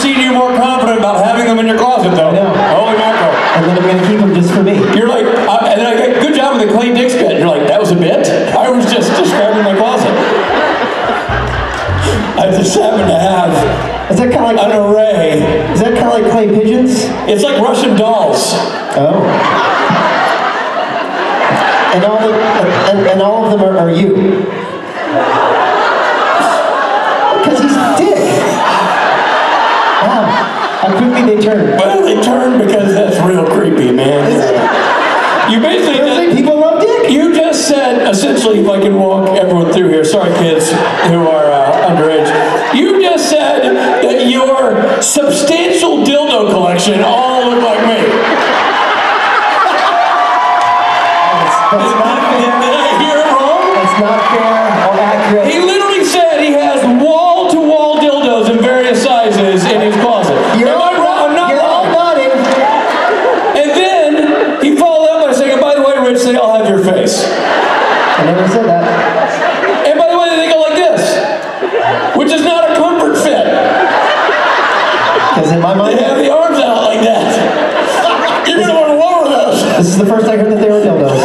seen you more confident about having them in your closet, though. I know. Holy mackerel. And then I'm going to keep them just for me. You're like, and then I got good job with the Clay Dix bit. You're like, that was a bit? I was just describing my closet. I just happen to have Is that kind of like an array. Is that kind of like clay pigeons? It's like Russian dolls. Oh. And all of them are you. Because he's Dick. Wow. How quickly they turn. Well, they turn because that's real creepy, man. You basically people love Dick. You just said, essentially, if I can walk everyone through here, sorry kids who are underage, you just said that your substantial dildo collection all look like me. That's not fair. Did I hear it wrong? That's not fair or accurate. He literally said he has wall-to-wall dildos in various sizes in his closet. You're Am I wrong? I'm not You're all wrong. nodding. And then he followed up by saying, and by the way, Rich, they all have your face. I never said that. And by the way, they go like this, which is not a comfort fit. Because in my mind, They have the arms out like that. You're going to want to lower those. this is the first I heard that they were dildos.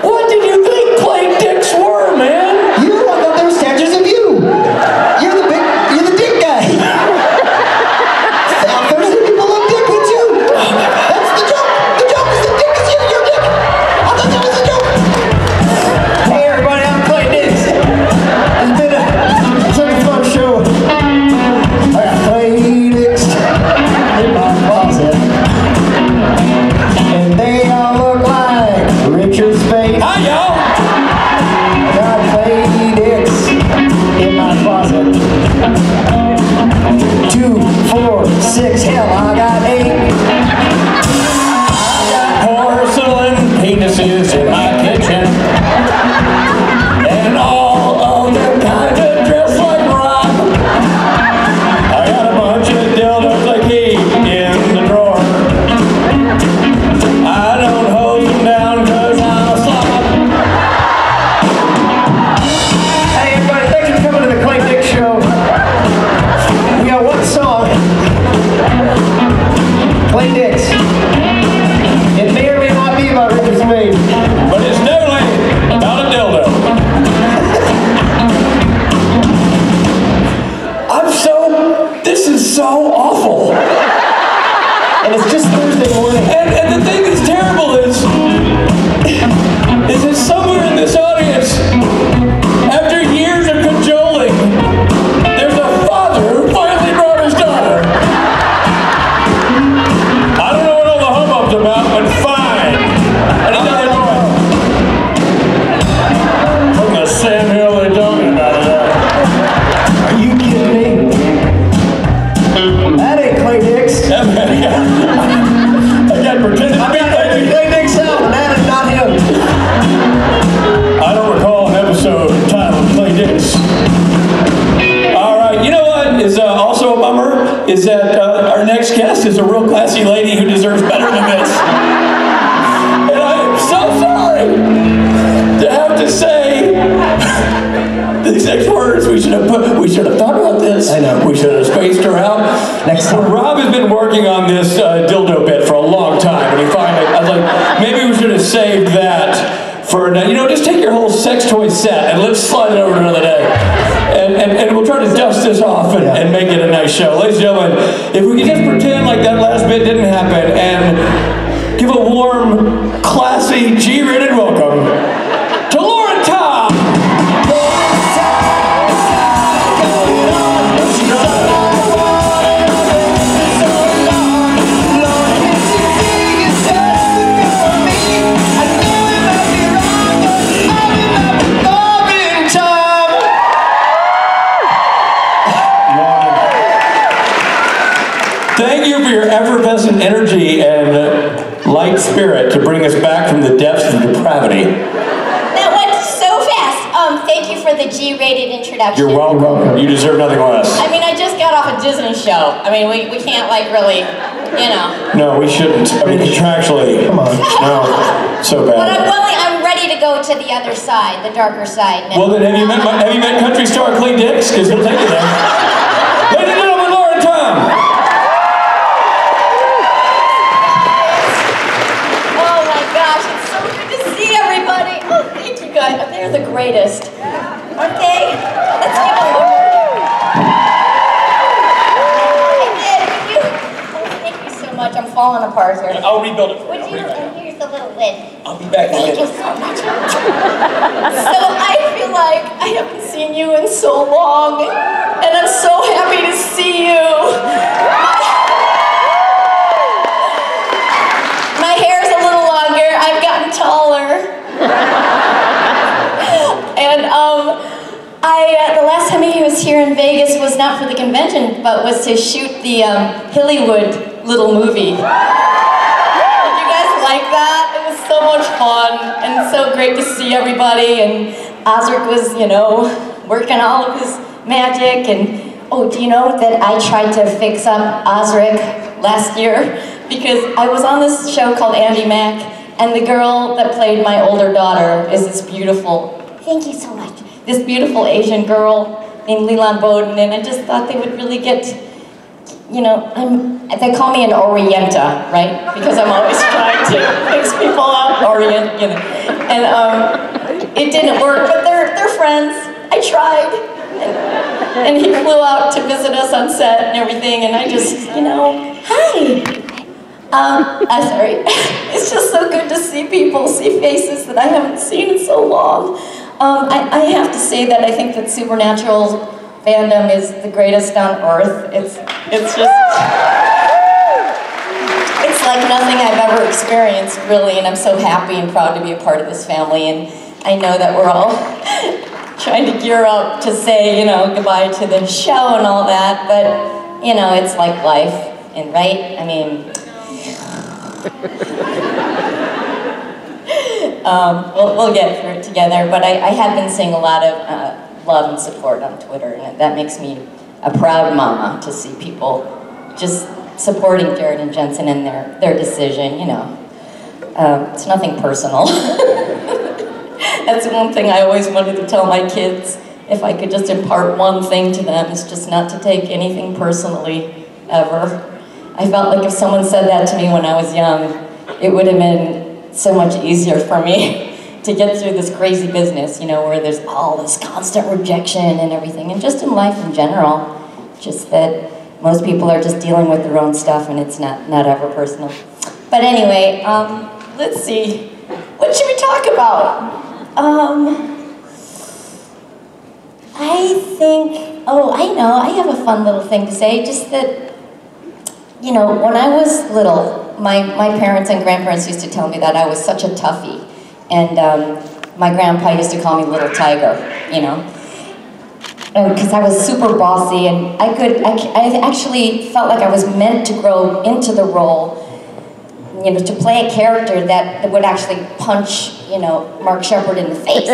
What did you think Clay Dicks were, man? I thought they were statues of you. You're the Dick guy. Now, Thursday people love Dick, me too. That's the joke. The joke is that Dick is you. You're Dick. I thought that was the joke. Hey everybody, I'm Clay Dicks. It's been such a fun show. I got Clay Dicks in my closet. And they all look like Richard's face. Hi, y'all. I got Clay Dicks in my closet. 2, 4, 6, hell, I got 8. Porcelain penises in my kitchen. And all of them kind of dressed like rock. I got a bunch of dildos I keep in the drawer. I don't hose them down because I'm a slob. Hey everybody, thanks for coming to the Clay Dicks show. We got one song. Clay Dicks. It may or may not be about Richard's face. But it's definitely about a dildo. This is so awful. And it's just Thursday morning. And the thing that's terrible is that somewhere in this audience, after years of cajoling, there's a father who finally brought his daughter. I don't know what all the hubbub's about, but fine. And another one. From the sand hill they're talking about it. Are you kidding me? That ain't Clay Dicks. I got pretended to be Clay Dicks out, and that is not him. I don't recall an episode entitled Clay Dicks. All right, you know what is also a bummer is that our next guest is a real classy lady who deserves better than this. And I am so sorry to have to say these next words. We should have thought about this. I know. We should have spaced her out. Next time. Rob has been working on this dildo bit for a long time, and he finally, I was like, maybe we should have saved that for, just take your whole sex toy set and let's slide it over to another day. And we'll try to dust this off and make it a nice show. Ladies and gentlemen, if we could just pretend like that last bit didn't happen and give a warm, classy, G-rated welcome to Lauren Tom. Thank you for your effervescent energy and light spirit to bring us back from the depths of depravity. That went so fast. Thank you for the G-rated introduction. You're welcome. You deserve nothing less. I mean, I just got off a Disney show. I mean, we can't, really, No, we shouldn't. I mean, contractually. Come on. No, so But bad. I'm ready to go to the other side, the darker side. Well, then have you met country star Clay Dicks? Because he'll take you there. falling apart here. I'll rebuild it. Would you? And here's the little lid. I'll be back in a Thank you minute. so much. So I feel like I haven't seen you in so long, and I'm so happy to see you. My hair's a little longer. I've gotten taller. And the last time he was here in Vegas was not for the convention, but was to shoot the Hillywood little movie. Did you guys like that? It was so much fun and so great to see everybody. And Osric was, you know, working all of his magic. And oh, do you know that I tried to fix up Osric last year? Because I was on this show called Andy Mack, and the girl that played my older daughter is this beautiful, thank you so much, this beautiful Asian girl named Leland Bowden, and I just thought they would really get, you know, they call me an Orienta, right? Because I'm always trying to fix people up, Orient, you know. And it didn't work, but they're friends. I tried. And he flew out to visit us on set and everything, and I just, you know, hi. I'm sorry. It's just so good to see people, see faces that I haven't seen in so long. I have to say that I think that Supernatural fandom is the greatest on earth. It's like nothing I've ever experienced, really, and I'm so happy and proud to be a part of this family. And I know that we're all trying to gear up to say, you know, goodbye to the show and all that, but, you know, it's like life, and right? I mean, we'll get through it together, but I have been seeing a lot of love and support on Twitter, and that makes me a proud mama to see people just supporting Jared and Jensen in their decision, you know. It's nothing personal. That's the one thing I always wanted to tell my kids. If I could just impart one thing to them, it's just not to take anything personally, ever. I felt like if someone said that to me when I was young, it would have been so much easier for me to get through this crazy business, you know, where there's all this constant rejection and everything, and just in life in general, just that most people are just dealing with their own stuff and it's not ever personal. But anyway, let's see, what should we talk about? I think, oh, I know, I have a fun little thing to say, just that, you know, when I was little, my parents and grandparents used to tell me that I was such a toughie. And my grandpa used to call me Little Tiger, you know. Because I was super bossy, and I actually felt like I was meant to grow into the role, you know, to play a character that would actually punch, you know, Mark Shepard in the face.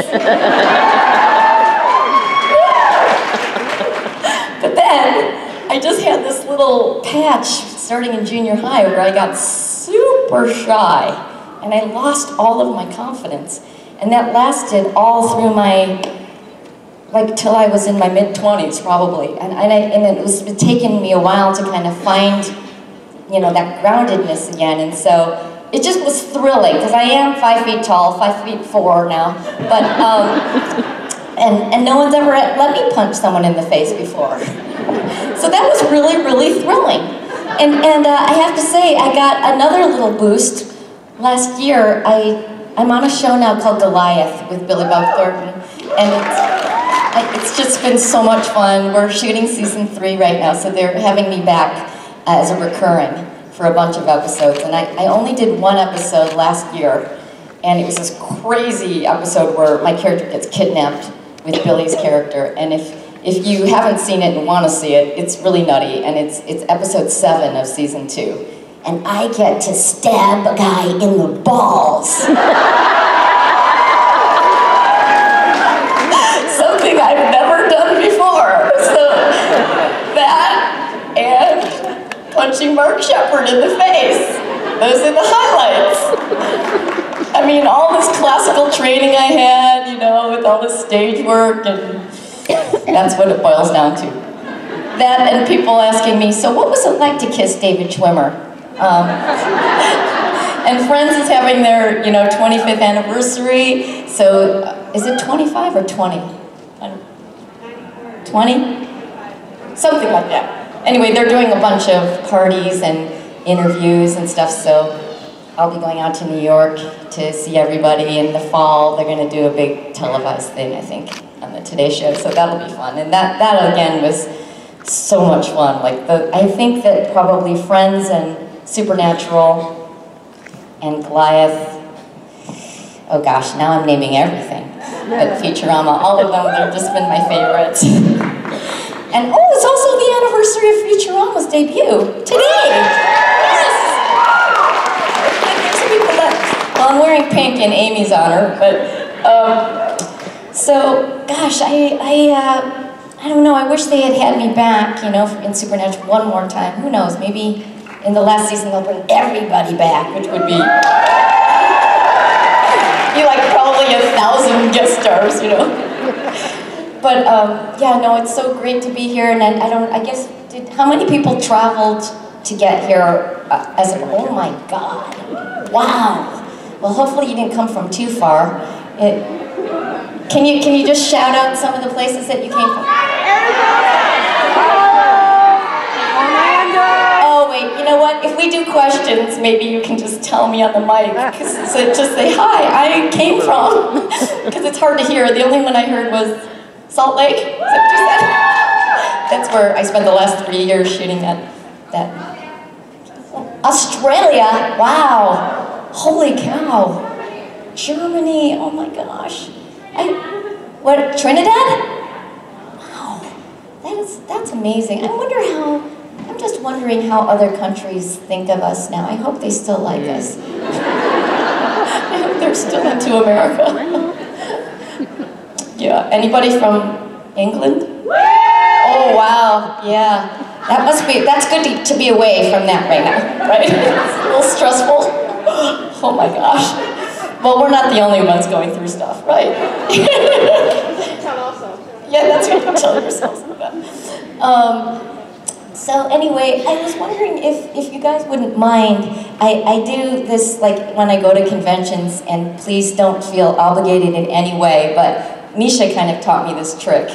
But then, I just had this little patch starting in junior high where I got super shy, and I lost all of my confidence. And that lasted all through my, like, till I was in my mid-20s, probably. And it was taking me a while to kind of find, you know, that groundedness again. And so it just was thrilling, because I am 5 feet tall, 5'4" now. But, and no one's ever let me punch someone in the face before. So that was really, really thrilling. And I have to say, I got another little boost. Last year, I'm on a show now called Goliath with Billy Bob Thornton, and it's just been so much fun. We're shooting season 3 right now, so they're having me back as a recurring for a bunch of episodes. And I only did one episode last year, and it was this crazy episode where my character gets kidnapped with Billy's character. And if you haven't seen it and want to see it, it's really nutty, and it's episode 7 of season 2. And I get to stab a guy in the balls. Something I've never done before. So that and punching Mark Shepard in the face. Those are the highlights. I mean, all this classical training I had, you know, with all this stage work, and that's what it boils down to. That and people asking me, so what was it like to kiss David Schwimmer? And Friends is having their, you know, 25th anniversary. So is it 25 or 20? 20? Something like that. Anyway, they're doing a bunch of parties, and interviews and stuff, so I'll be going out to New York to see everybody in the fall. They're going to do a big televised thing, I think, on the Today Show, so that'll be fun. And that again was so much fun. Like I think that probably Friends and Supernatural and Goliath, oh gosh, now I'm naming everything. But Futurama, all of them, they've just been my favorites. And oh, it's also the anniversary of Futurama's debut today. Yes. There's people that, well, I'm wearing pink in Amy's honor, but so gosh, I don't know. I wish they had me back, you know, in Supernatural one more time. Who knows? Maybe in the last season they'll bring everybody back, which would be like probably 1,000 guest stars, you know. But yeah, no, it's so great to be here, and I guess, how many people traveled to get here oh my God, wow. Well, hopefully you didn't come from too far. Can you just shout out some of the places that you came from? Oh wait, you know what? If we do questions, maybe you can just tell me on the mic. So just say, hi, I came from. Because it's hard to hear. The only one I heard was Salt Lake. Is that what you said? That's where I spent the last 3 years shooting that. Australia, wow. Holy cow. Germany, oh my gosh. What, Trinidad? Wow, that's amazing. I'm just wondering how other countries think of us now. I hope they still like us. I hope they're still into America. Yeah, anybody from England? Oh wow, yeah. That's good to be away from that right now, right? It's a little stressful. Oh my gosh. Well, we're not the only ones going through stuff, right? Tell also. Yeah, that's what you tell yourselves about. So anyway, I was wondering if you guys wouldn't mind, I do this like when I go to conventions, and please don't feel obligated in any way, but Misha kind of taught me this trick.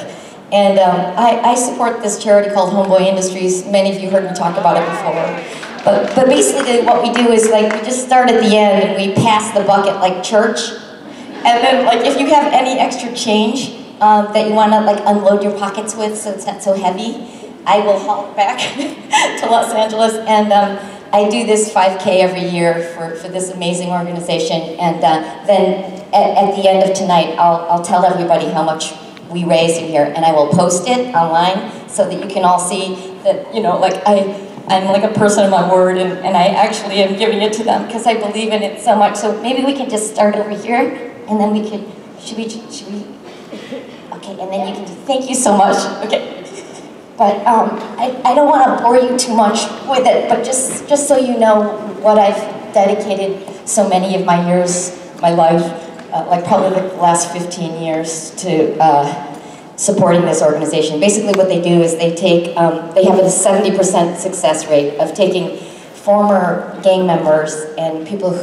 And I support this charity called Homeboy Industries. Many of you heard me talk about it before. But basically what we do is like, we just start at the end and we pass the bucket like church. And then like if you have any extra change that you want to like unload your pockets with so it's not so heavy, I will haul it back to Los Angeles. And I do this 5K every year for this amazing organization. And then at the end of tonight, I'll tell everybody how much we raise in here, and I will post it online so that you can all see that, you know, like I'm like a person of my word, and I actually am giving it to them because I believe in it so much. So maybe we can just start over here, and then we could, should we, okay, and then you can just, thank you so much, okay. But I don't want to bore you too much with it, but just so you know what I've dedicated so many of my years, my life, like probably the last 15 years to supporting this organization. Basically what they do is they take, they have a 70% success rate of taking former gang members and people,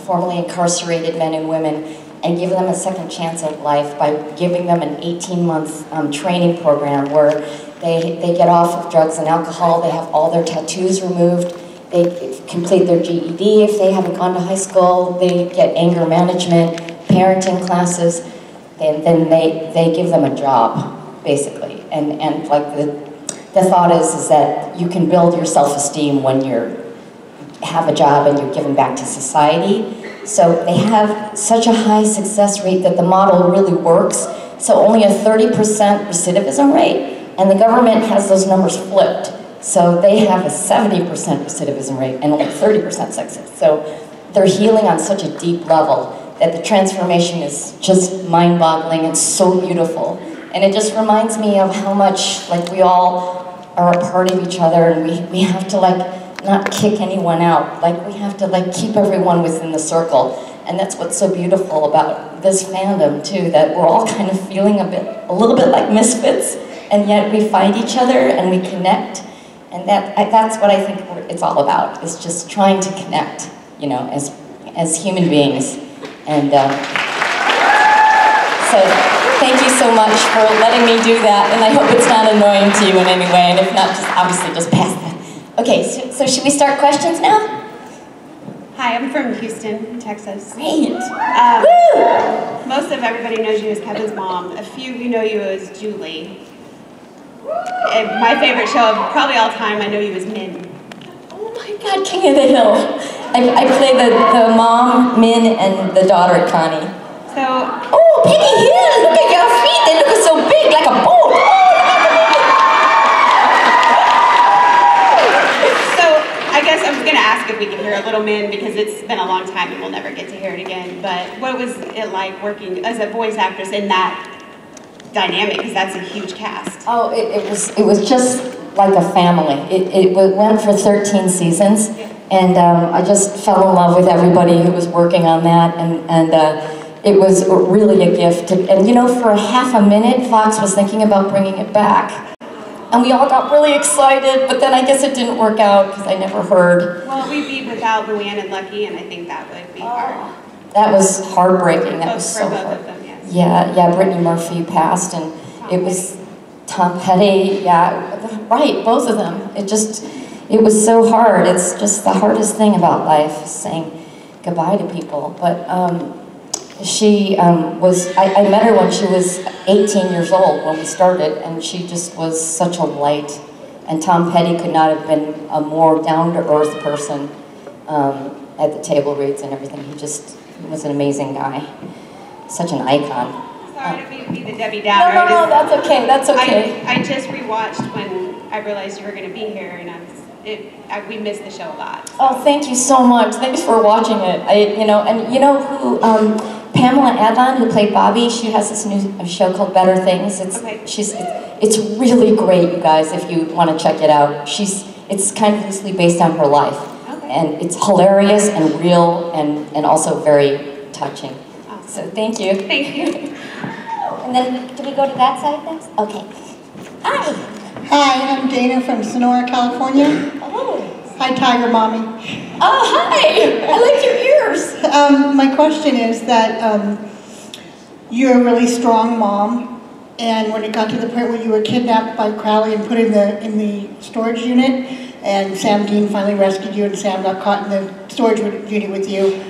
formerly incarcerated men and women, and give them a second chance at life by giving them an 18-month training program where they get off of drugs and alcohol, they have all their tattoos removed, they complete their GED if they haven't gone to high school, they get anger management, parenting classes, and then they give them a job, basically. And like the thought is that you can build your self-esteem when you have a job and you're giving back to society. So they have such a high success rate that the model really works. So only a 30% recidivism rate, and the government has those numbers flipped. So they have a 70% recidivism rate and only 30% success. So they're healing on such a deep level that the transformation is just mind-boggling. It's so beautiful. And it just reminds me of how much like we all are a part of each other, and we have to like not kick anyone out. Like we have to like keep everyone within the circle. And that's what's so beautiful about this fandom too, that we're all kind of feeling a little bit like misfits, and yet we find each other and we connect. And that's what I think it's all about, is just trying to connect, you know, as human beings. And so thank you so much for letting me do that, and I hope it's not annoying to you in any way, and if not, just obviously just pass Okay, so should we start questions now? Hi, I'm from Houston, Texas. Great. Most of everybody knows you as Kevin's mom. A few of you know you as Julie. And my favorite show of probably all time, I know you as Min. Oh my God, King of the Hill. I play the mom, Min, and the daughter, Connie. So, Oh, Peggy Hill, look at your feet. They look so big, like a boat. I guess I was going to ask if we could hear a little Min because it's been a long time and we'll never get to hear it again. But what was it like working as a voice actress in that dynamic? Because that's a huge cast. Oh, it was just like a family. It went for 13 seasons, and I just fell in love with everybody who was working on that, and it was really a gift. And you know, for a half a minute, Fox was thinking about bringing it back. And we all got really excited, but then I guess it didn't work out because I never heard. Well, we'd be without Luann and Lucky, and I think that would be hard. That was heartbreaking. That was so both hard. of them, yes. Yeah, Brittany Murphy passed, and it was Tom Petty. Yeah, right, both of them. It was so hard. It's just the hardest thing about life, saying goodbye to people. But she I met her when she was 18 years old when we started, and she just was such a light. And Tom Petty could not have been a more down-to-earth person at the table reads and everything. He was an amazing guy. Such an icon. Sorry to be the Debbie Downer. No, that's okay, that's okay. I just rewatched when I realized you were going to be here, and we missed the show a lot. Oh, thank you so much. Thanks for watching it. You know who, Pamela Adlon, who played Bobby, she has this new show called Better Things. It's really great, you guys, if you want to check it out. It's kind of loosely based on her life. Okay. And it's hilarious and real and also very touching. Awesome. So thank you. Thank you. And then, do we go to that side next? Okay. Hi. Hi, I'm Dana from Sonora, California. Oh. Hi, Tiger Mommy. Oh, hi. I like your ears. My question is that you're a really strong mom, and when it got to the point where you were kidnapped by Crowley and put in the storage unit, and Sam Dean finally rescued you, and Sam got caught in the storage unit with you,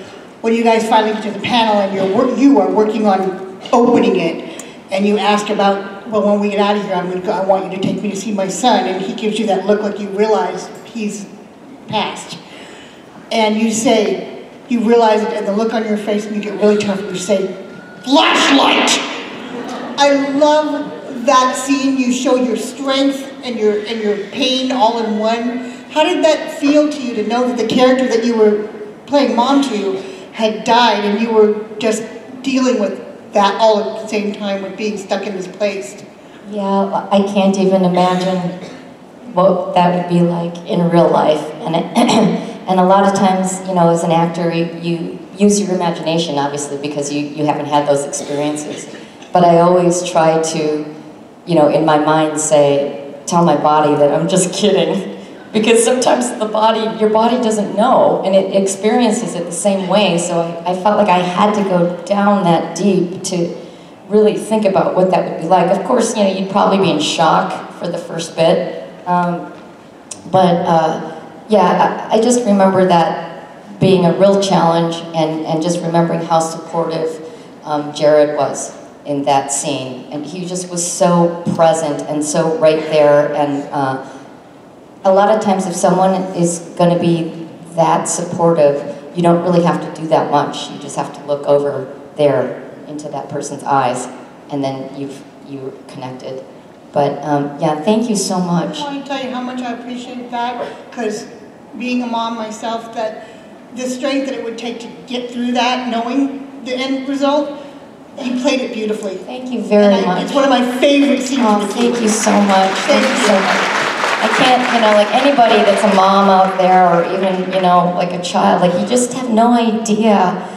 when you guys finally get to the panel and you are working on opening it, and you ask about, well, when we get out of here, I want you to take me to see my son, and he gives you that look like you realize he's passed. And you say, you realize it, and the look on your face, and you get really tough, and you say, flashlight! I love that scene. You show your strength and your pain all in one. How did that feel to you to know that the character that you were playing mom to had died, and you were just dealing with that all at the same time with being stuck in this place? Yeah, I can't even imagine what that would be like in real life. And a lot of times, you know, as an actor, you use your imagination, obviously, because you haven't had those experiences. But I always try to, you know, in my mind tell my body that I'm just kidding. Because sometimes your body doesn't know, and it experiences it the same way. So I felt like I had to go down that deep to really think about what that would be like. Of course, you know, you'd probably be in shock for the first bit. Yeah, I just remember that being a real challenge, and just remembering how supportive Jared was in that scene. And he just was so present and so right there. And a lot of times if someone is going to be that supportive, you don't really have to do that much. You just have to look over there into that person's eyes, and then you're connected. But yeah, thank you so much. I want to tell you how much I appreciate that, because being a mom myself, that the strength that it would take to get through that, knowing the end result, you played it beautifully. Thank you very much. It's one of my favorite scenes. Oh, thank you so much. Thank you so much. I can't, you know, like anybody that's a mom out there, or even, you know, like a child, like you just have no idea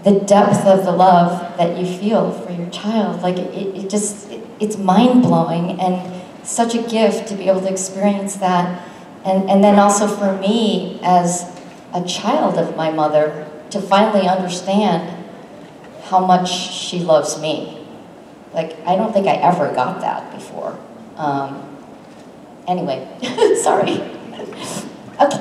the depth of the love that you feel for your child. Like it's mind-blowing, and such a gift to be able to experience that. And then also for me, as a child of my mother, to finally understand how much she loves me. Like, I don't think I ever got that before. Anyway, sorry. Okay.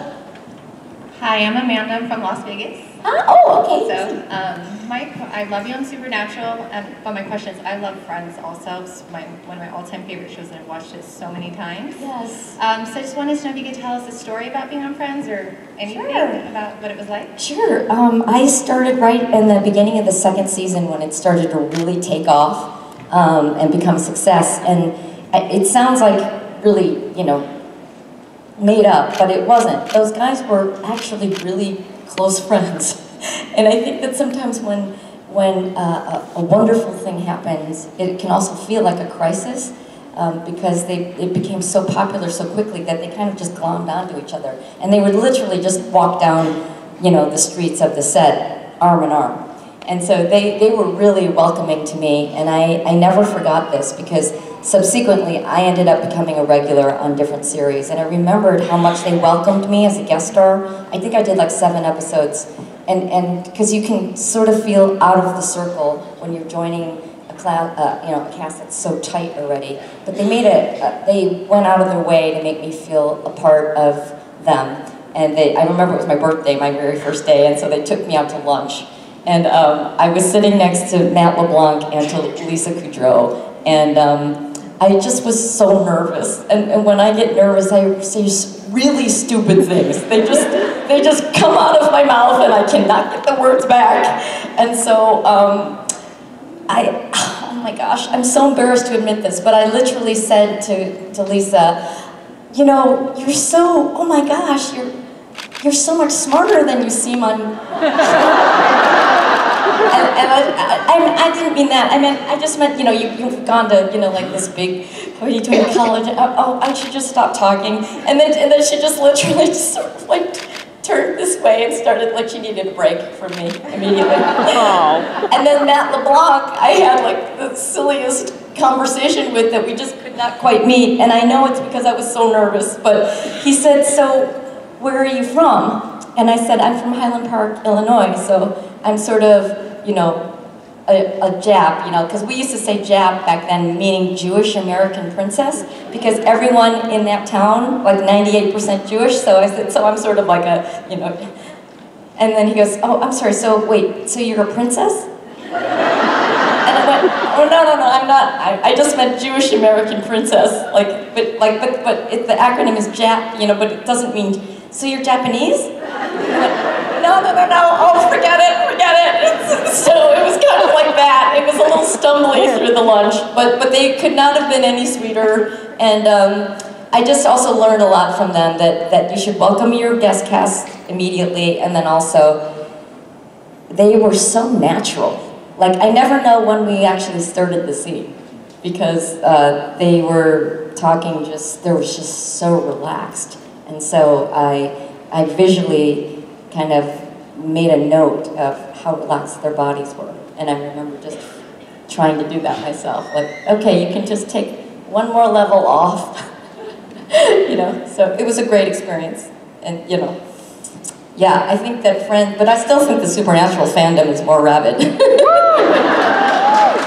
Hi, I'm Amanda. I'm from Las Vegas. Oh, okay. So, I love you on Supernatural, but my question is, I love Friends also. It's one of my all-time favorite shows, and I've watched it so many times. Yes. So I just wanted to know if you could tell us a story about being on Friends, or anything about what it was like. Sure. I started right in the beginning of the second season when it started to really take off and become a success. And it sounds like really, made up, but it wasn't. Those guys were actually really close friends. And I think that sometimes when a wonderful thing happens, it can also feel like a crisis because it became so popular so quickly that they kind of just glommed onto each other. And they would literally just walk down, the streets of the set, arm in arm. And so they were really welcoming to me, and I never forgot this because subsequently I ended up becoming a regular on different series, and I remembered how much they welcomed me as a guest star. I think I did like 7 episodes, and because you can sort of feel out of the circle when you're joining a cast that's so tight already. But they they went out of their way to make me feel a part of them, and I remember it was my birthday, my very first day, and so they took me out to lunch. And I was sitting next to Matt LeBlanc and to Lisa Kudrow, and I just was so nervous. And when I get nervous, I say really stupid things. They just come out of my mouth, and I cannot get the words back. And so oh my gosh, I'm so embarrassed to admit this, but I literally said to Lisa, you're so, oh my gosh, you're so much smarter than you seem on... and I didn't mean that. I just meant, you've gone to, like this big, what are you doing in college? Oh, I should just stop talking. And then she just literally just sort of like turned this way and started, like she needed a break from me immediately. Oh. And then Matt LeBlanc, I had like the silliest conversation with that we just could not quite meet. And I know it's because I was so nervous, but he said, so where are you from? And I said, I'm from Highland Park, Illinois, so I'm sort of, a Jap, because we used to say Jap back then, meaning Jewish American princess, because everyone in that town, like 98% Jewish, so I said, so I'm sort of like a, and then he goes, oh, I'm sorry, so wait, so you're a princess? And I went, oh, no, I'm not, I just meant Jewish American princess, but the acronym is Jap, but it doesn't mean, so you're Japanese? No, oh, forget it. So it was kind of like that. It was a little stumbly through the lunch, but they could not have been any sweeter. And I just also learned a lot from them that you should welcome your guest cast immediately, and then also, they were so natural. Like, I never know when we actually started the scene, because they were talking they were just so relaxed. And so I visually kind of made a note of how relaxed their bodies were. And I remember just trying to do that myself. Like, okay, you can just take one more level off. So it was a great experience. And, yeah, I think that but I still think the Supernatural fandom is more rabid.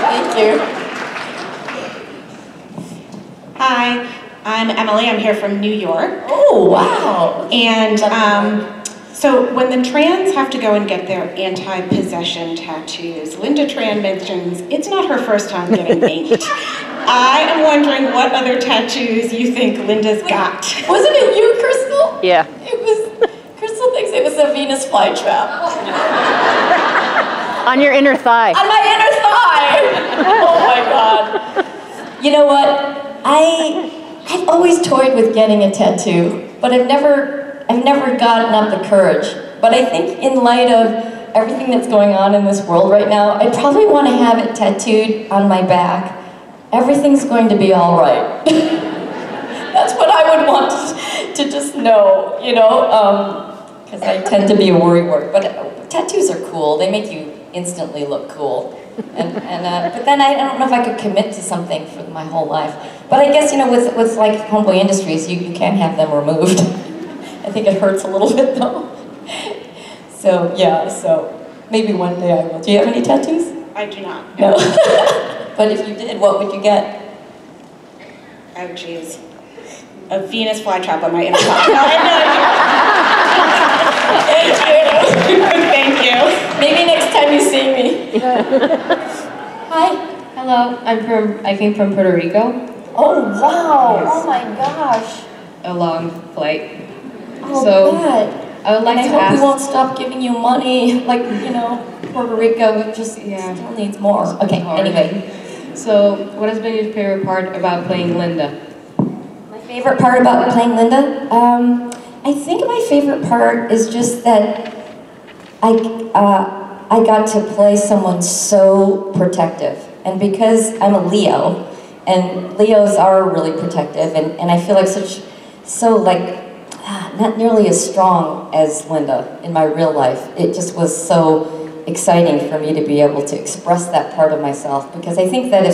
Thank you. Hi, I'm Emily. I'm here from New York. Oh, wow. And so when the trans have to go and get their anti-possession tattoos, Linda Tran mentions it's not her first time getting inked. I am wondering what other tattoos you think Linda's got. Wasn't it you, Crystal? Yeah. Crystal thinks it was a Venus flytrap. On your inner thigh. On my inner thigh! Oh my God. You know what? I've always toyed with getting a tattoo, but I've never gotten up the courage. But I think in light of everything that's going on in this world right now, I probably want to have it tattooed on my back. Everything's going to be all right. That's what I would want to just know, because I tend to be a worrywart. But tattoos are cool. They make you instantly look cool. But then I don't know if I could commit to something for my whole life. But I guess, with like Homeboy Industries, you can have them removed. I think it hurts a little bit though. So yeah, so maybe one day I will. Do you have any tattoos? I do not. No. But if you did, what would you get? Oh geez. A Venus flytrap on my inner thigh. No, I have no idea. Thank you. Maybe next time you see me. Hi. Hello, I came from Puerto Rico. Oh, wow. Oh, my gosh. A long flight. Oh, So, God. I would like And I to hope ask. we won't stop giving you money. Like, you know, Puerto Rico just still needs more. Okay, anyway. So, what has been your favorite part about playing Linda? My favorite part about playing Linda? I think my favorite part is just that I got to play someone so protective. And because I'm a Leo, and Leos are really protective, and I feel like not nearly as strong as Linda in my real life. It just was so exciting for me to be able to express that part of myself, because I think that if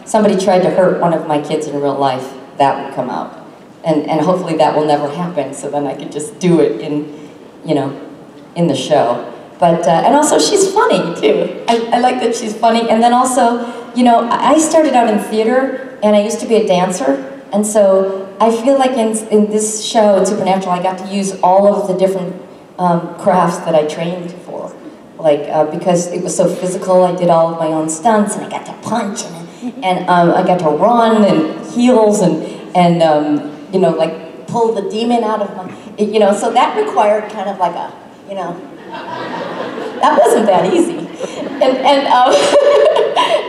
somebody tried to hurt one of my kids in real life, that would come out. And hopefully that will never happen, so then I could just do it in the show. But, and also she's funny too. I like that she's funny. And then also, I started out in theater, and I used to be a dancer, and so I feel like in this show, in Supernatural, I got to use all of the different crafts that I trained for. Like, because it was so physical, I did all of my own stunts, and I got to punch, and I got to run, and heels, and like pull the demon out of my, so that required kind of like a, that wasn't that easy.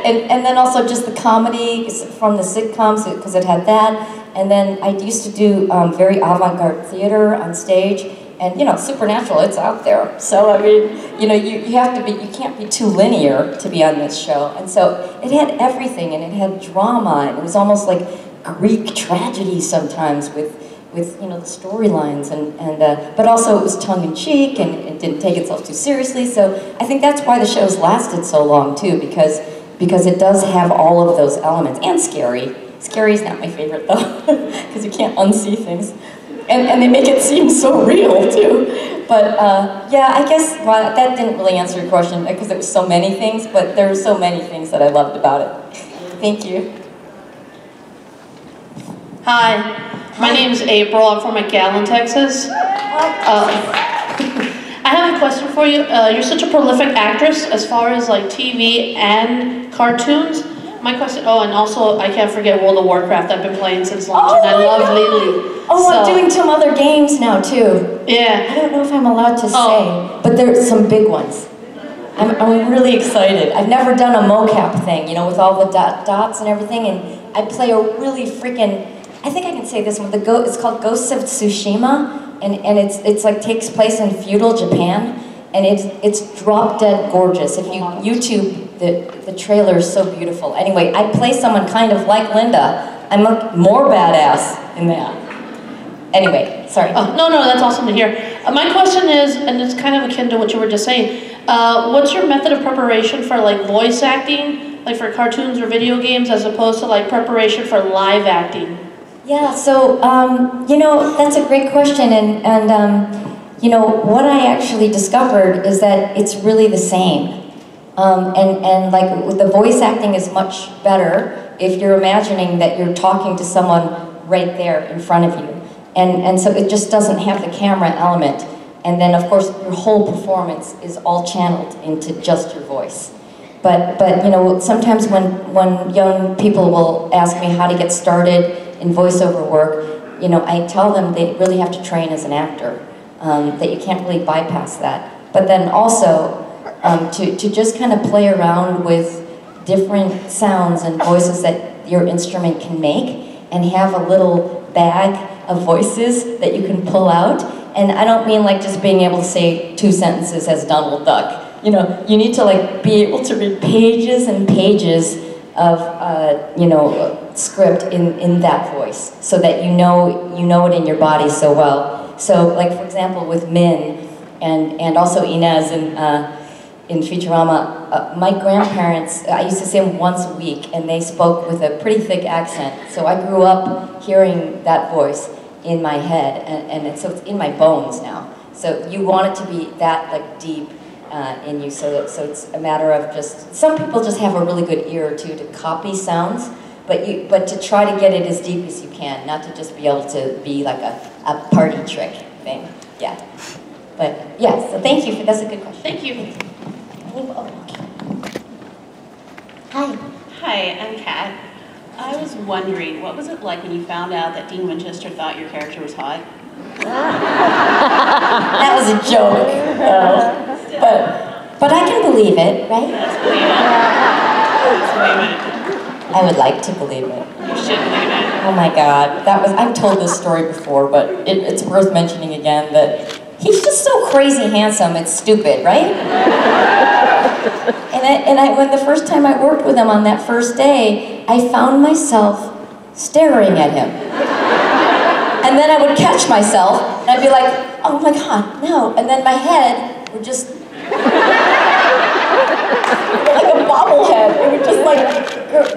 And then also just the comedy from the sitcoms, because it had that. And then I used to do very avant-garde theater on stage. And Supernatural, it's out there. So I mean, you can't be too linear to be on this show. And so it had everything, and it had drama, and it was almost like Greek tragedy sometimes with the storylines, but also it was tongue-in-cheek, and it didn't take itself too seriously. So I think that's why the show's lasted so long too, because it does have all of those elements, and scary. Scary's not my favorite though, because you can't unsee things. And they make it seem so real too. But yeah, I guess that didn't really answer your question, because there was so many things, but there were so many things that I loved about it. Thank you. Hi, my name's April. I'm from McAllen, Texas. I have a question for you. You're such a prolific actress as far as like TV and cartoons. My question, and also I can't forget World of Warcraft. I've been playing since launch, and I love Lily. Oh, I'm doing some other games now too. Yeah. I don't know if I'm allowed to say, but there's some big ones. I'm really excited. I've never done a mocap thing, with all the dots and everything, and I play a really freaking, I think I can say this one, it's called Ghosts of Tsushima, and it's like takes place in feudal Japan, and it's drop dead gorgeous. If you YouTube the trailer is so beautiful. Anyway, I play someone kind of like Linda. I'm more badass in that. Anyway, sorry. No, that's awesome to hear. My question is, and it's kind of akin to what you were just saying, what's your method of preparation for like voice acting, like for cartoons or video games, as opposed to like preparation for live acting? Yeah, so, that's a great question, and what I actually discovered is that it's really the same. And like the voice acting is much better if you're imagining that you're talking to someone right there in front of you. And so it just doesn't have the camera element. And then of course your whole performance is all channeled into just your voice. But sometimes when young people will ask me how to get started in voiceover work, I tell them they really have to train as an actor, that you can't really bypass that. But then also, to just kind of play around with different sounds and voices that your instrument can make, and have a little bag of voices that you can pull out. And I don't mean like just being able to say 2 sentences as Donald Duck. You need to like be able to read pages and pages of script in that voice, so that you know it in your body so well. So like for example with Min and also Inez in Futurama, my grandparents, I used to see them once a week, and they spoke with a pretty thick accent. So I grew up hearing that voice in my head, and so it's in my bones now. So you want it to be that like deep in you, so it's a matter of just, some people just have a really good ear too to copy sounds, but to try to get it as deep as you can, not to just be able to be like a party trick thing. Yeah. But yeah, so thank you. That's a good question. Thank you. Hi. Hi, I'm Kat. I was wondering, what was it like when you found out that Dean Winchester thought your character was hot? That was a joke. But I can believe it, right? Let's believe it. Let's believe it. I would like to believe it. You should believe it. Oh my God, I've told this story before, but it's worth mentioning again that he's just so crazy handsome, it's stupid, right? And when the first time I worked with him on that first day, I found myself staring at him. And then I would catch myself, and I'd be like, oh my God, no. And then my head would just, like a bobblehead, it would just like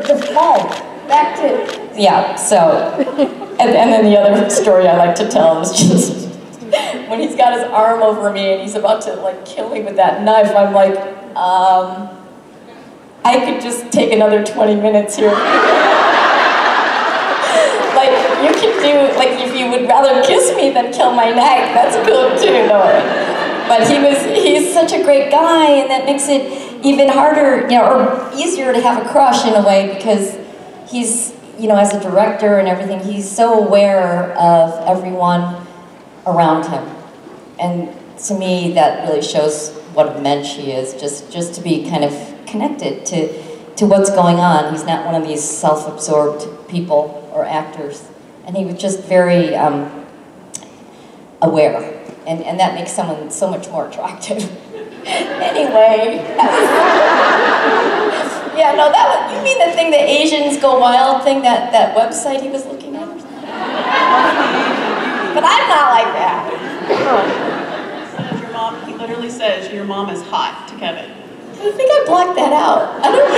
default back to, yeah, so. And then the other story I like to tell is just, when he's got his arm over me and he's about to like kill me with that knife, I'm like, I could just take another 20 minutes here. Like, you can do, like, if you would rather kiss me than kill my neck, that's cool too, though. But he's such a great guy, and that makes it even harder, you know, or easier to have a crush in a way, because he's, you know, as a director and everything, he's so aware of everyone around him. And to me, that really shows what a mensch he is, just to be kind of connected to what's going on. He's not one of these self-absorbed people or actors. And he was just very aware. And that makes someone so much more attractive. Anyway. Yeah, no, you mean the thing, the Asians Go Wild thing, that website he was looking at? But I'm not like that. Your mom, he literally says your mom is hot to Kevin. I think I blocked that out. I don't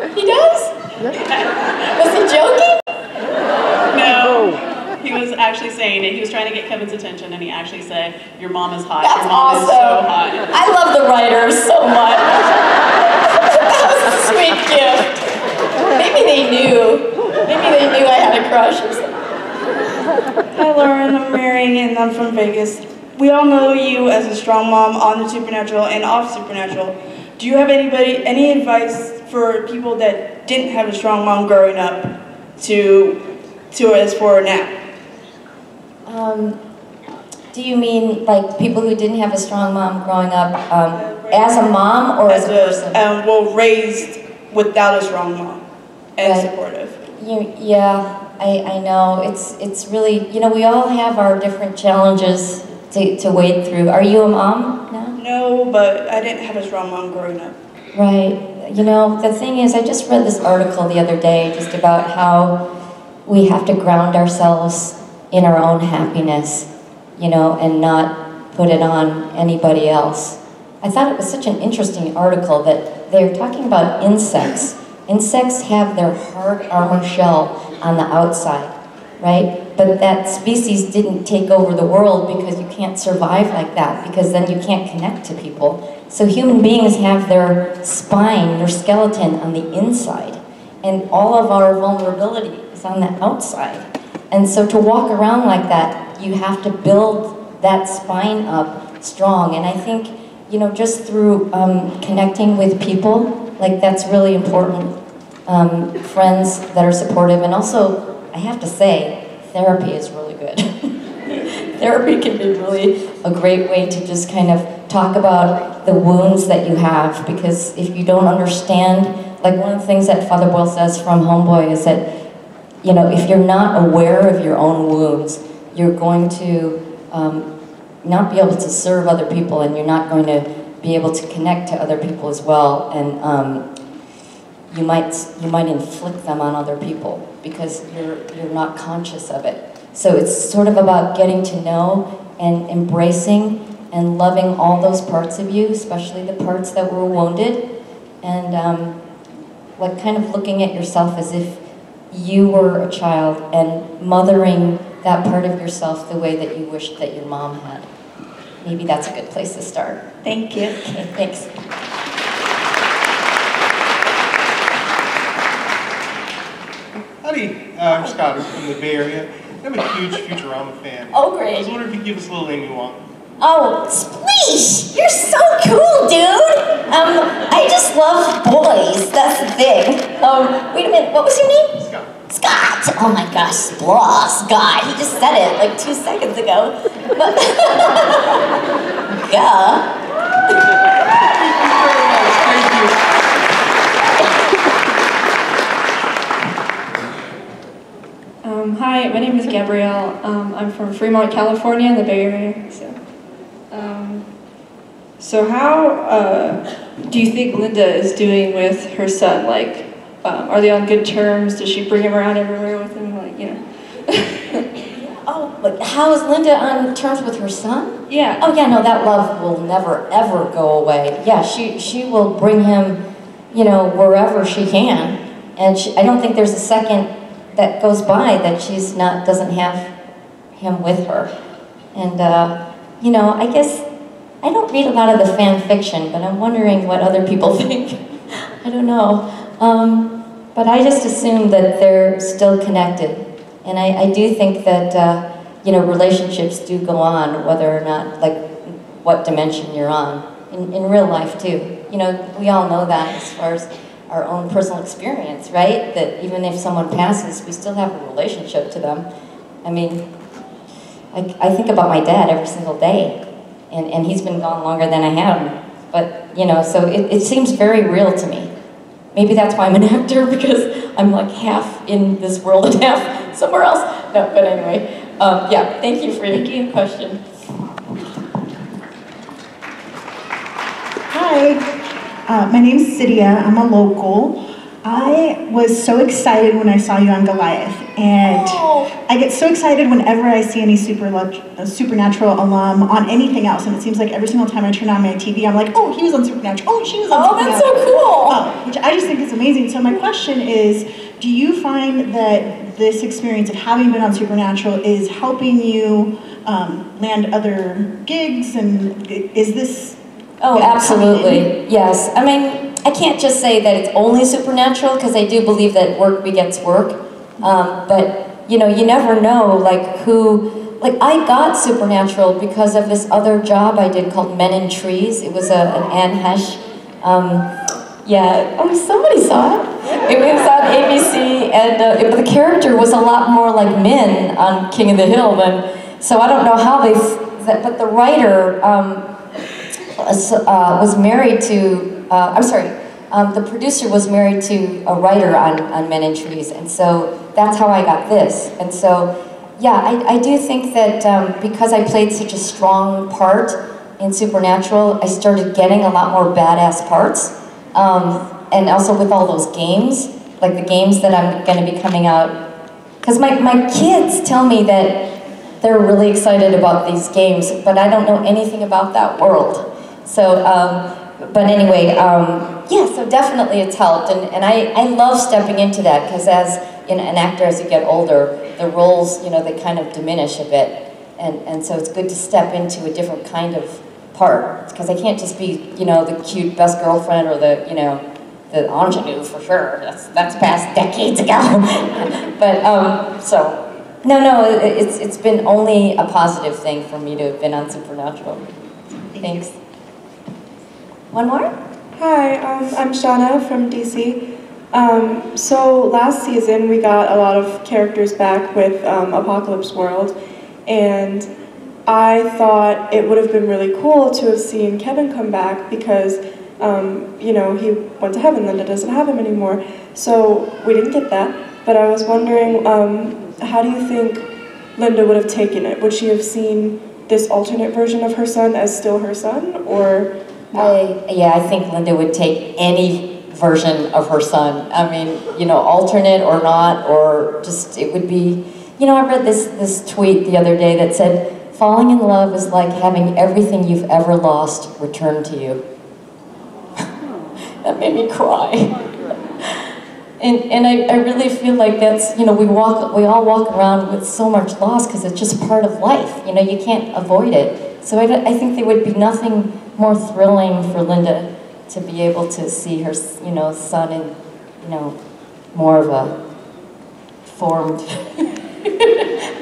even. He does? Was he joking? No. He was actually saying it. He was trying to get Kevin's attention, and he actually said, your mom is hot. That's your mom awesome. is so hot. I love the writers so much. That was a sweet gift. Maybe they knew. Maybe they knew I had a crush or something. Hi Lauren, I'm Mary and I'm from Vegas. We all know you as a strong mom on the Supernatural and off Supernatural. Do you have any advice for people that didn't have a strong mom growing up to as for now? Do you mean like people who didn't have a strong mom growing up as a mom or as a person? Well, raised without a strong mom and Right. supportive. Yeah, I know. It's really, you know, we all have our different challenges to wade through. Are you a mom now? No, but I didn't have a strong mom growing up. Right. You know, the thing is, I just read this article the other day just about how we have to ground ourselves in our own happiness, you know, and not put it on anybody else. I thought it was such an interesting article that they're talking about insects. Insects have their hard armor shell on the outside, right? But that species didn't take over the world because you can't survive like that, because then you can't connect to people. So human beings have their spine, their skeleton on the inside, and all of our vulnerability is on the outside. And so to walk around like that, you have to build that spine up strong. And I think, you know, just through connecting with people, like that's really important. Friends that are supportive, and also, I have to say, therapy is really good. Therapy can be really a great way to just kind of talk about the wounds that you have, because if you don't understand, like one of the things that Father Boyle says from Homeboy is that, you know, if you're not aware of your own wounds, you're going to not be able to serve other people, and you're not going to be able to connect to other people as well, and you might inflict them on other people because you're not conscious of it. So it's sort of about getting to know and embracing and loving all those parts of you, especially the parts that were wounded, and like kind of looking at yourself as if you were a child and mothering that part of yourself the way that you wished that your mom had. Maybe that's a good place to start. Thank you. Okay, thanks. Howdy, I'm Scott from the Bay Area. I'm a huge Futurama fan. Oh, great. I was wondering if you could give us a little Amy Wong. Oh, spleesh! You're so cool, dude! I just love boys, that's the thing. Wait a minute, what was your name? Scott. Scott! Oh my gosh, blah, Scott. He just said it like 2 seconds ago. But yeah. Hi, my name is Gabrielle. I'm from Fremont, California, in the Bay Area. So how do you think Linda is doing with her son? Like, are they on good terms? Does she bring him around everywhere with him? Like, you know. Oh, but how is Linda on terms with her son? Yeah. Oh yeah, no, that love will never ever go away. Yeah, she will bring him, you know, wherever she can, and I don't think there's a second that goes by that she's doesn't have him with her. And you know, I guess I don't read a lot of the fan fiction, but I'm wondering what other people think. I don't know, but I just assume that they're still connected. And I do think that, you know, relationships do go on, whether or not, like, what dimension you're on. In real life, too. You know, we all know that as far as our own personal experience, right? That even if someone passes, we still have a relationship to them. I mean, I think about my dad every single day, and he's been gone longer than I have. But, you know, so it seems very real to me. Maybe that's why I'm an actor, because I'm like half in this world and half somewhere else. No, but anyway, yeah, thank you for your question. Hi, my name's Cydia. I'm a local. I was so excited when I saw you on Goliath, and I get so excited whenever I see any Supernatural alum on anything else, and it seems like every single time I turn on my TV, I'm like, oh, he was on Supernatural, oh, she was on Supernatural. That's so cool! Which I just think is amazing. So my question is, do you find that this experience of having been on Supernatural is helping you land other gigs, and is this... Oh, absolutely, yes. I mean, I can't just say that it's only Supernatural, because I do believe that work begets work. But, you know, you never know, like, who... Like, I got Supernatural because of this other job I did called Men in Trees. It was an Anne Hesh... yeah, oh, somebody saw it. It was on ABC, and the character was a lot more like Min on King of the Hill than... So I don't know how they... But the writer... was married to, I'm sorry, the producer was married to a writer on Men in Trees, and so that's how I got this. And so, yeah, I do think that because I played such a strong part in Supernatural, I started getting a lot more badass parts, and also with all those games, like the games that I'm going to be coming out, because my kids tell me that they're really excited about these games, but I don't know anything about that world. So, but anyway, yeah, so definitely it's helped, and I love stepping into that, because as an actor, as you get older, the roles, you know, they kind of diminish a bit, and so it's good to step into a different kind of part, because I can't just be, you know, the cute best girlfriend or the, you know, the ingenue for sure. That's past decades ago. But so no, it's been only a positive thing for me to have been on Supernatural. Thanks. One more? Hi, I'm Shauna from DC. So last season we got a lot of characters back with Apocalypse World, and I thought it would have been really cool to have seen Kevin come back because, you know, he went to heaven, Linda doesn't have him anymore. So we didn't get that, but I was wondering, how do you think Linda would have taken it? Would she have seen this alternate version of her son as still her son, or... Yeah, I think Linda would take any version of her son. I mean, you know, alternate or not, or just, it would be... You know, I read this tweet the other day that said, falling in love is like having everything you've ever lost returned to you. That made me cry. And I really feel like that's, you know, we all walk around with so much loss because it's just part of life. You know, you can't avoid it. So I think there would be nothing more thrilling for Linda to be able to see her, you know, son in, you know, more of a formed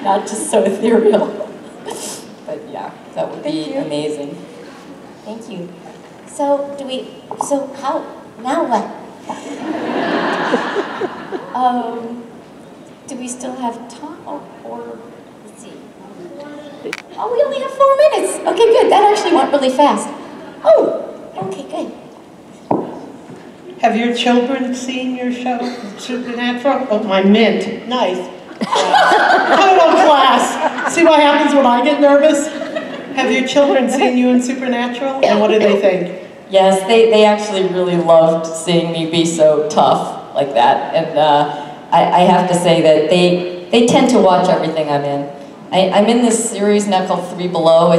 not just so ethereal. But yeah, that would be amazing. Thank you. So how, now what? Do we still have time, or let's see. Oh, we only have 4 minutes. Okay, good, that actually went really fast. Oh, okay, good. Have your children seen your show, Supernatural? Oh, my mint, nice. Hello, class. See what happens when I get nervous? Have your children seen you in Supernatural, and what do they think? Yes, they actually really loved seeing me be so tough like that, and I have to say that they tend to watch everything I'm in. I'm in this series now called 3 Below.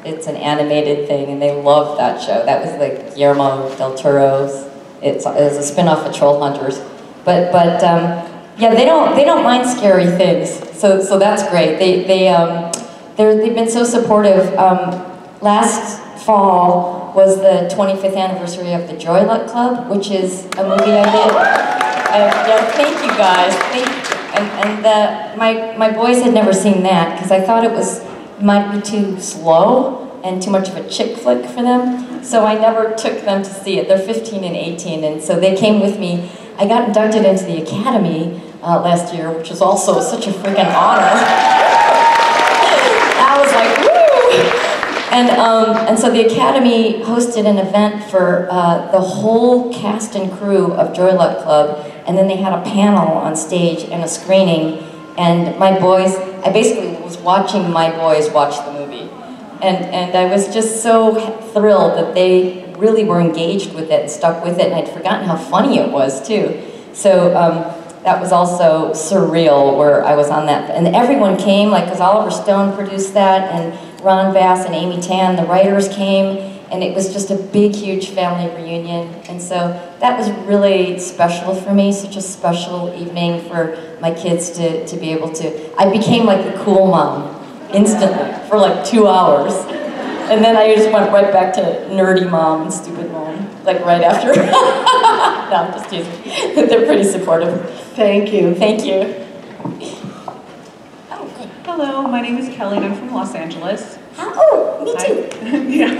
It's an animated thing, and they love that show. That was like Guillermo del Toro's. It was a spin-off of Troll Hunters, but yeah, they don't mind scary things. So that's great. They've been so supportive. Last fall was the 25th anniversary of the Joy Luck Club, which is a movie I did. Yeah, thank you guys. My boys had never seen that because I thought it might be too slow and too much of a chick flick for them. So I never took them to see it. They're 15 and 18, and so they came with me. I got inducted into the Academy last year, which was also such a freaking honor. I was like, woo! And so the Academy hosted an event for the whole cast and crew of Joy Luck Club, and then they had a panel on stage and a screening, and my boys, I basically was watching my boys watch the movie. And I was just so thrilled that they really were engaged with it and stuck with it, and I'd forgotten how funny it was too. So that was also surreal where I was on that. And everyone came, like, because Oliver Stone produced that, and Ron Bass and Amy Tan, the writers came, and it was just a big, huge family reunion. And so that was really special for me, such a special evening for my kids to be able to, I became like the cool mom instantly for like 2 hours. And then I just went right back to nerdy mom and stupid mom, like right after. No, I'm just teasing. They're pretty supportive. Thank you. Thank you. Hello, my name is Kelly and I'm from Los Angeles. Oh, me too. Yeah.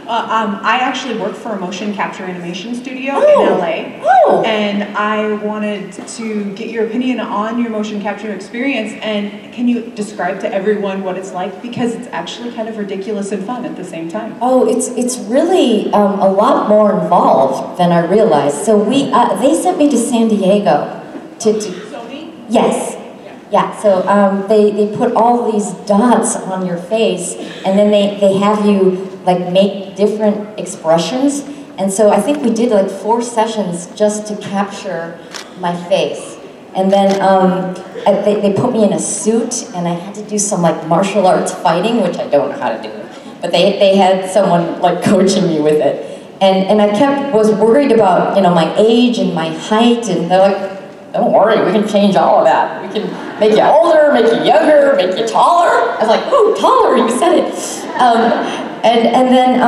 I actually work for a motion capture animation studio in LA. Oh. And I wanted to get your opinion on your motion capture experience, and can you describe to everyone what it's like? Because it's actually kind of ridiculous and fun at the same time. Oh, it's really a lot more involved than I realized. So they sent me to San Diego to Sony? Yes. Yeah, so they put all these dots on your face, and then they have you like make different expressions. And so I think we did like 4 sessions just to capture my face. And then they put me in a suit, and I had to do some like martial arts fighting, which I don't know how to do. But they had someone like coaching me with it. And I was worried about, you know, my age and my height, and they're like, don't worry, we can change all of that. We can make you older, make you younger, make you taller. I was like, ooh, taller, you said it. And then,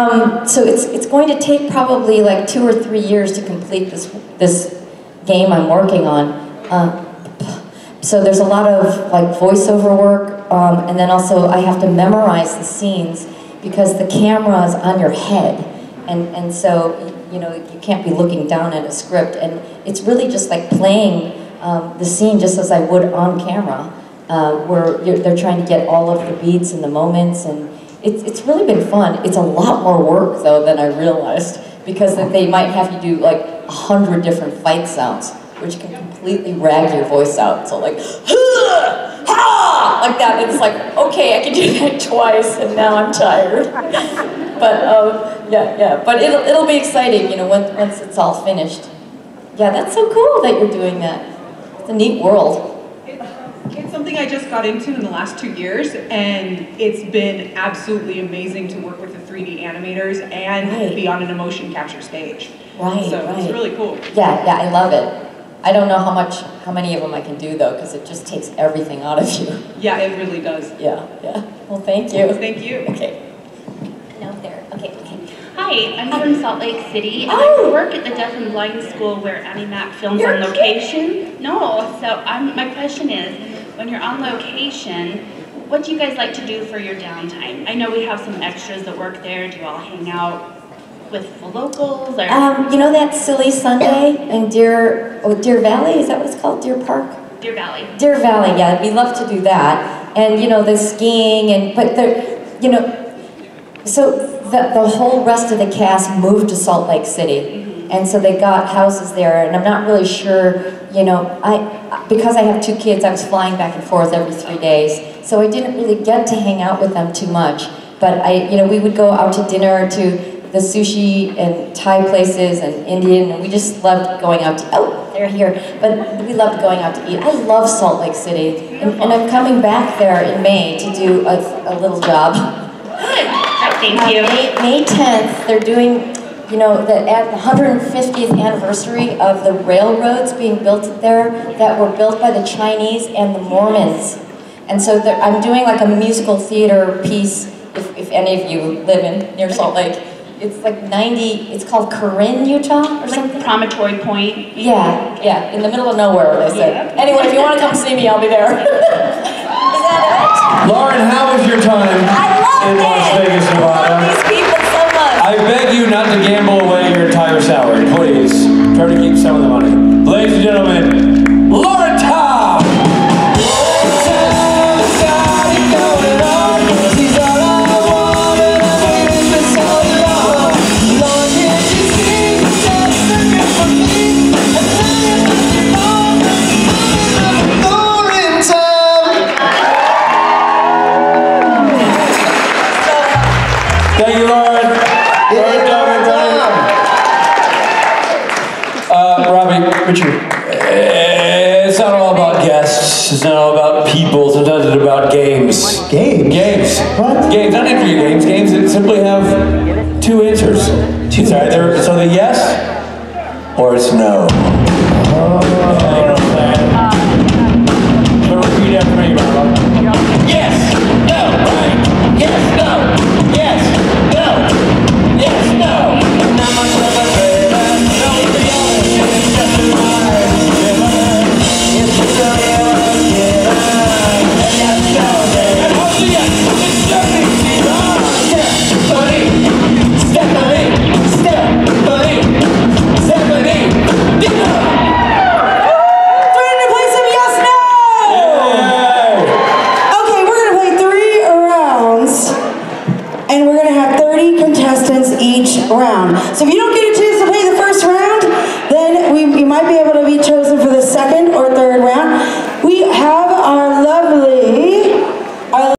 so it's going to take probably like 2 or 3 years to complete this game I'm working on. So there's a lot of like voiceover work, and then also I have to memorize the scenes because the camera is on your head. And so, you know, you can't be looking down at a script, and it's really just like playing the scene just as I would on camera, where they're trying to get all of the beats and the moments, and it's really been fun. It's a lot more work though than I realized, because they might have you do like 100 different fight sounds, which can completely rag your voice out. So like, ha, like that. It's like, okay, I can do that twice, and now I'm tired. But yeah. But it'll be exciting, you know, once it's all finished. Yeah, that's so cool that you're doing that. It's a neat world. It's something I just got into in the last 2 years, and it's been absolutely amazing to work with the 3D animators and be on an motion capture stage. Right, so it's really cool. Yeah, I love it. I don't know how many of them I can do though, because it just takes everything out of you. Yeah, it really does. Yeah. Well, thank you. Thank you. Okay. No, there. Okay. Hi, I'm from Salt Lake City, and I work at the Deaf and Blind School where Annie Mac films on location. No, so my question is, when you're on location, what do you guys like to do for your downtime? I know we have some extras that work there. Do you all hang out with the locals? Or? You know that silly Sunday in Deer Valley? Is that what it's called? Deer Park? Deer Valley. Deer Valley, yeah. We love to do that. And you know, the skiing but you know, so the whole rest of the cast moved to Salt Lake City. And so they got houses there, and I'm not really sure, you know, because I have 2 kids, I was flying back and forth every 3 days. So I didn't really get to hang out with them too much. But you know, we would go out to dinner to the sushi and Thai places and Indian, and we just loved going out to, oh, they're here. But we loved going out to eat. I love Salt Lake City. And I'm coming back there in May to do a little job. Thank you. May 10th, they're doing, you know, at the 150th anniversary of the railroads being built there that were built by the Chinese and the Mormons. And so I'm doing like a musical theater piece, if any of you live near Salt Lake. It's like 90, it's called Corinne, Utah, or something? Promontory Point. Yeah, yeah, in the middle of nowhere, they said. Yeah. Anyway, if you want to come see me, I'll be there. Is that it? Lauren, how was your time in Las Vegas, Nevada? I love these people so much. I beg you not to gamble away your entire salary, please. Try to keep some of the money. Ladies and gentlemen, Lauren Tom! Thank you, Lauren. Robbie, Richard, it's not all about guests. It's not all about people. Sometimes it's about games. Games. What? Games, not interview games. Games that simply have 2 answers. It's either it's either yes or it's no. You know what I'm saying? So repeat after me, Robbie. Yes, no, right? Yes, no, yes, no, yes, no. Not much of a favor. No, to be honest, it's just a lie. It's just a real kid. And yes, no, and what's the yes? It's Stephanie. Stephanie. Ready to play some yes, no? Okay, we're gonna play 3 rounds, and we're gonna have 30 contestants each round. So if you don't get a chance to play the first round, then we might be able